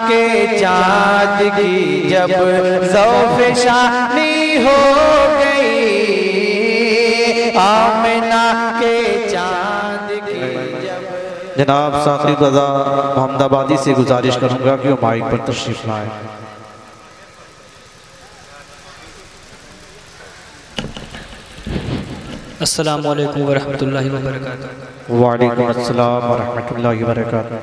کے چاند کی جب ذوف شانی ہو گئی، آمنہ کے چاند کی جب جناب ساقی رضا محمد آبادی سے گزارش کروں گا کہ وہ مائک پر تشریف لائیں۔ السلام علیکم ورحمۃ اللہ وبرکاتہ۔ وعلیکم السلام ورحمۃ اللہ وبرکاتہ۔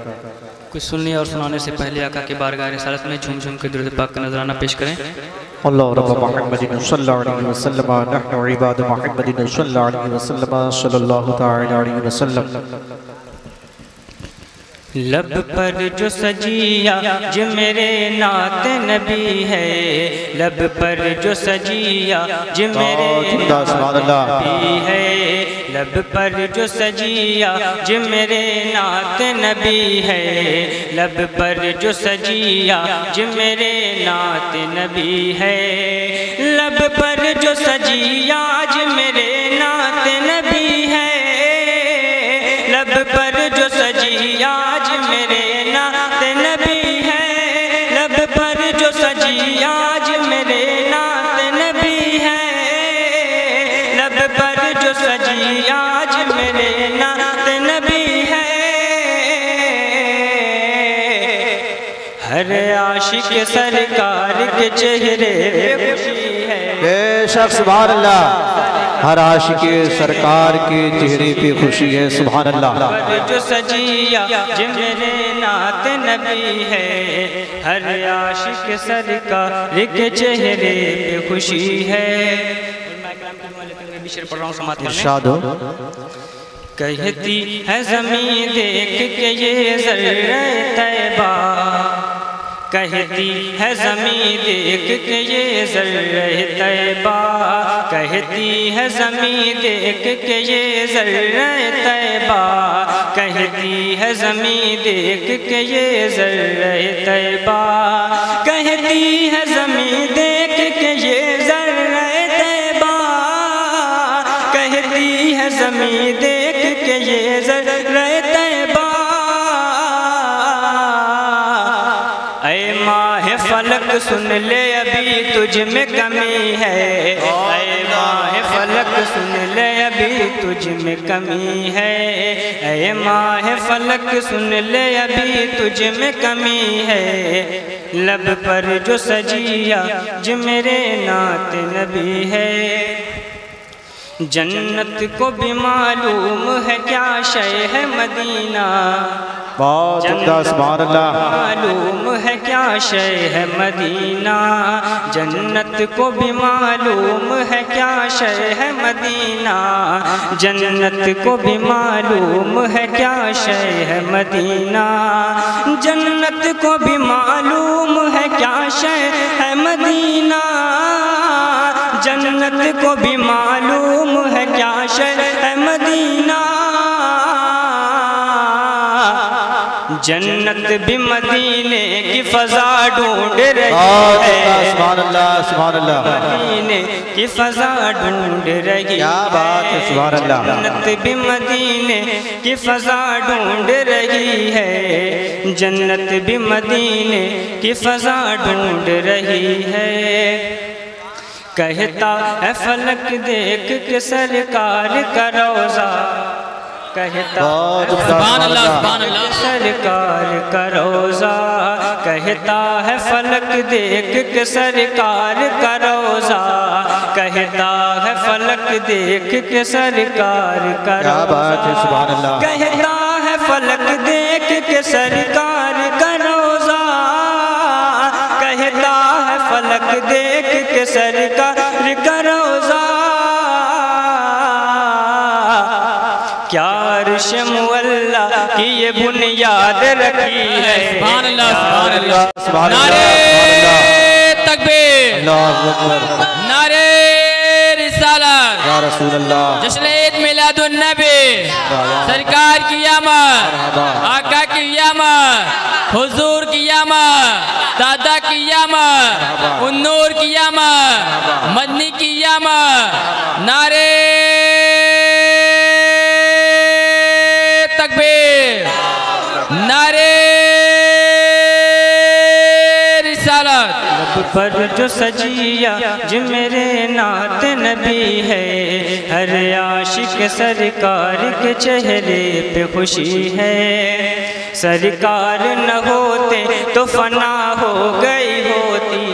کچھ سننے اور سنانے سے پہلے آقا کے بارگاہ رسالت میں جھوم جھوم کے درود پاک کا نذرانہ پیش کریں۔ اللہ رب محمد صلی اللہ علیہ وسلم نحن عباد محمد صلی اللہ علیہ وسلم صلی اللہ تعالی علیہ وسلم۔ لب پر جو سجیا جو میرے نعت نبی ہے، لب پر جو سجیا جو میرے نعت نبی ہے، لب پر جو سجیا جو میرے نعت نبی ہے، لب پر جو سجیا جو میرے نعت نبی ہے، لب پر جو سجیا جو میرے نعت نبی ہے، لب پر جو سجیا جو میرے نعت نبی ہے، لب پر جو سجیا جو میرے نعت نبی ہے، لب پر جو سجیا جو میرے نعت نبی ہے، ہر عاشق سرکار کے چہرے پہ خوشی ہے۔ بے شک سبحان اللہ، ہر عاشق سرکار کے چہرے پہ خوشی ہے، سبحان اللہ۔ جو سجیا جو میرے نعت نبی ہے، ہر عاشق سرکار کے چہرے پہ خوشی ہے۔ ارشاد ہو۔ کہتی ہے زمین دیکھ کے یہ ذرہ طیبہ، کہتی ہے زمین دیکھ کے یہ ذرہ طیبہ، کہتی ہے زمین دیکھ کے یہ ذرہ طیبہ، کہتی ہے زمین دیکھ کے یہ ذرہ طیبہ، کہتی ہے زمین دیکھ کے یہ ذرہ طیبہ، کہتی ہے زمین دیکھ کے یہ ذرہ طیبہ، اے ماہ فلک سن لے ابھی تجھ میں کمی ہے، اے ماہ فلک سن لے ابھی تجھ میں کمی ہے، اے ماہ فلک سن لے ابھی تجھ میں کمی ہے، لب پر جو سجیا جو میرے نعت نبی ہے، جنت کو بھی معلوم ہے کیا شے ہے مدینہ، بہت عمدہ سبحان اللہ۔ معلوم ہے کیا شے ہے مدینہ، جنت کو بھی معلوم ہے کیا شے ہے مدینہ، جنت کو بھی معلوم ہے کیا شے ہے مدینہ، جنت کو بھی معلوم ہے کیا شے ہے مدینہ، جنت کو بھی معلوم ہے کیا شے ہے مدینہ، جنت بھی مدینے کی فضا ڈھونڈ رہی ہے، سبحان اللہ سبحان اللہ، مدینے کی فضا ڈھونڈ رہی ہے، کیا بات ہے سبحان اللہ، جنت بھی مدینے کی فضا ڈھونڈ رہی ہے، جنت بھی مدینے کی فضا ڈھونڈ رہی ہے، کہتا ہے فلک دیکھ کے سرکار کا روضہ، کہتا ہے سبحان اللہ سبحان اللہ سرکار کا روضہ، کہتا ہے فلک دیکھ کے سرکار کا روضہ، کہتا ہے فلک دیکھ کے سرکار کا روضہ، کیا بات ہے سبحان اللہ، کہتا ہے فلک دیکھ کے سرکار کا روضہ، کہتا ہے فلک دیکھ کے سرکار کا روضہ، کیا عرش معلا کی یہ بنیاد رکھی ہے، سبحان اللہ سبحان اللہ، سبحان اللہ، نعرے تکبیر، اللہ اکبر، نعرے رسالت، یا رسول اللہ، جشن عید میلاد النبی، سرکار کی آمد، آقا کی آمد، حضور کی آمد، دادا کی آمد، النور کی آمد، مدنی کی آمد، نعرے تکبیر، نعرے رسالت لب پر جو سجیا جو میرے نعت نبی ہے، ہر عاشق سرکار کے چہرے پہ خوشی ہے، سرکار نہ ہوتے تو فنا ہو گئی ہوتی،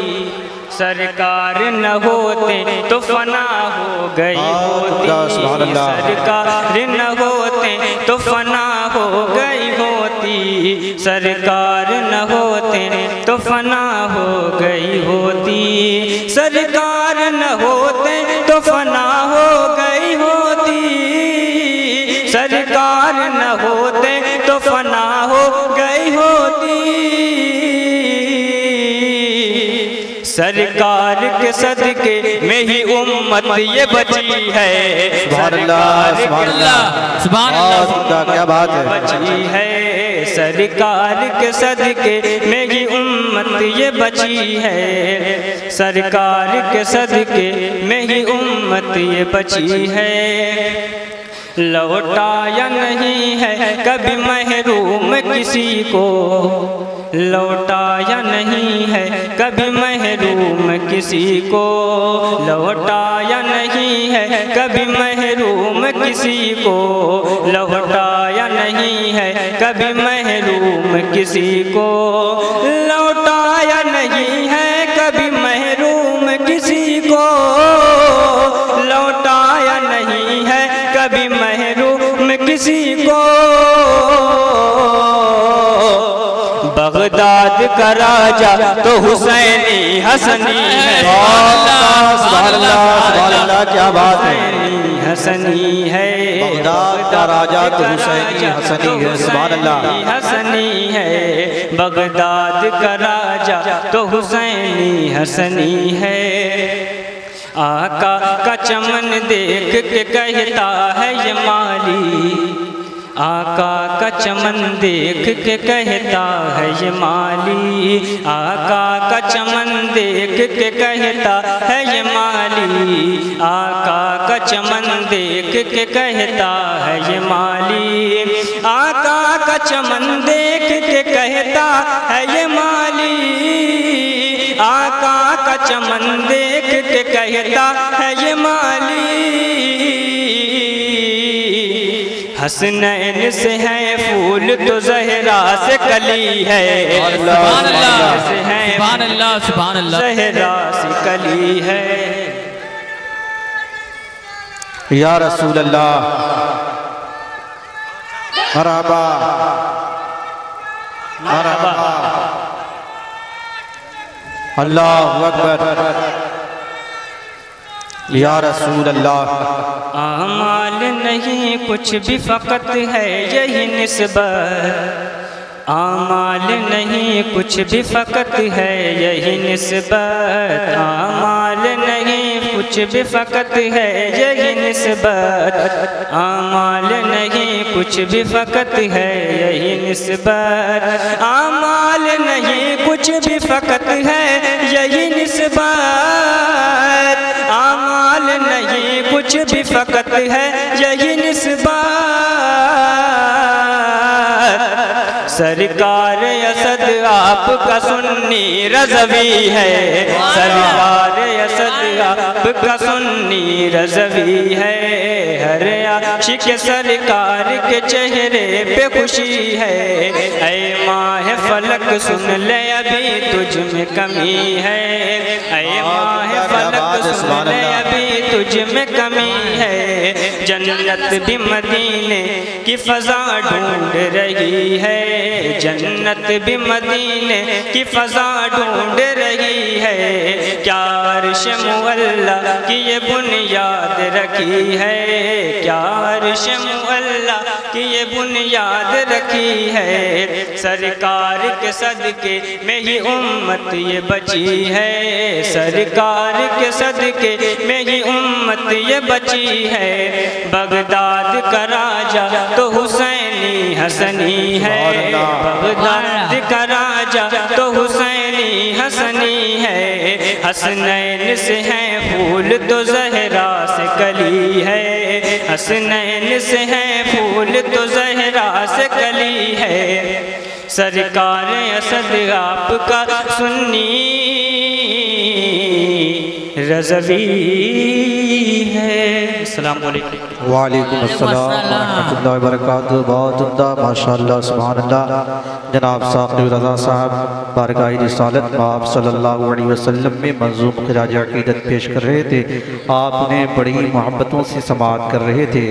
سرکار نہ ہوتے تو فنا ہو گئی ہوتی، سرکار نہ ہوتے تو فنا ہو گئی ہوتی، سرکار نہ ہوتے تو فنا ہو گئی ہوتی، سرکار نہ ہوتے تو فنا ہو گئی ہوتی، سرکار نہ ہوتے تو فنا ہو گئی ہوتی، سرکار کے صدقے میں ہی امت یہ بچی ہے، سبحان اللہ سبحان اللہ سبحان اللہ کیا بات ہے، بچی ہے، سرکار کے صدقے میں ہی امت یہ بچی ہے، سرکار کے صدقے میں ہی امت یہ بچی ہے، لوٹایا نہیں ہے کبھی محروم کسی کو، لوٹایا نہیں ہے کبھی محروم کسی کو، لوٹایا نہیں ہے کبھی محروم کسی کو، لوٹایا نہیں ہے کبھی محروم کسی کو، لوٹایا نہیں ہے کبھی محروم کسی کو، لوٹایا نہیں ہے کبھی محروم کسی کو، بغداد کا راجہ تو حسینی حسنی ہے، سبحان اللہ کیا بات ہے، حسینی حسنی ہے، بغداد کا راجہ تو حسینی حسنی ہے، سبحان اللہ حسنی ہے، بغداد کا راجہ تو حسینی حسنی ہے، آقا کا چمن دیکھ کے کہتا ہے یہ مالی، آقا کا چمن دیکھ کے کہتا ہے یہ مالی، آقا کا چمن دیکھ کے کہتا ہے یہ مالی، آقا کا چمن دیکھ کے کہتا ہے یہ مالی، آقا کا چمن دیکھ کے کہتا ہے یہ مالی، آقا کا چمن دیکھ کے کہتا ہے یہ مالی، حسنین سے ہے پھول تو زہرا سے کلی ہے، سبحان اللہ سبحان اللہ سبحان اللہ زہرا سے کلی ہے، یا رسول اللہ مرحبا مرحبا، اللہ اکبر، یا رسول اللہ، اعمال نہیں کچھ بھی فقط ہے یہی نسبت، اعمال نہیں کچھ بھی فقط ہے یہی نسبت، اعمال نہیں کچھ بھی فقط ہے یہی نسبت، اعمال نہیں کچھ بھی فقط ہے یہی نسبت، اعمال نہیں کچھ بھی فقط ہے یہی نسبت، اعمال نہیں کچھ بھی فقط ہے یہی نسبت، سرکار اسد آپ کا سنی رضوی ہے، سرکار اسد آپ کا سنی رضوی ہے، ہر عاشق سرکار کے چہرے پہ خوشی ہے، اے ماہ فلک سن لے ابھی تجھ میں کمی ہے، اے ماہ فلک سن لے ابھی تجھ میں کمی ہے، جنت بھی مدینے کی فضا ڈھونڈ رہی ہے، جنت بھی مدینے کی فضا ڈھونڈ رہی ہے، کیا عرش معلا کی یہ بنیاد رکھی ہے، کیا عرش معلا کی یہ بنیاد رکھی ہے، سرکار کے صدقے میں ہی امت یہ بچی ہے، سرکار کے صدقے میں ہی امت یہ بچی ہے، بغداد کا راجہ تو حسین حسینی حسنی ہے، بغداد کا راجہ تو حسینی حسنی ہے، حسنین سے ہیں پھول تو زہرا سے کلی ہے، حسنین سے ہیں پھول تو زہرا سے کلی ہے، سرکار اسد آپ کا سنی رضوی ہے۔ السلام علیکم۔ وعلیکم السلام ورحمۃ اللہ وبرکاتہ۔ بہت عمدہ، ماشاءاللہ، سبحان اللہ۔ جناب ثاقب رضا صاحب بارگاہ رسالت میں آپ صلی اللہ علیہ وسلم میں منظوم خراج عقیدت پیش کر رہے تھے، آپ نے بڑی محبتوں سے سماعت کر رہے تھے۔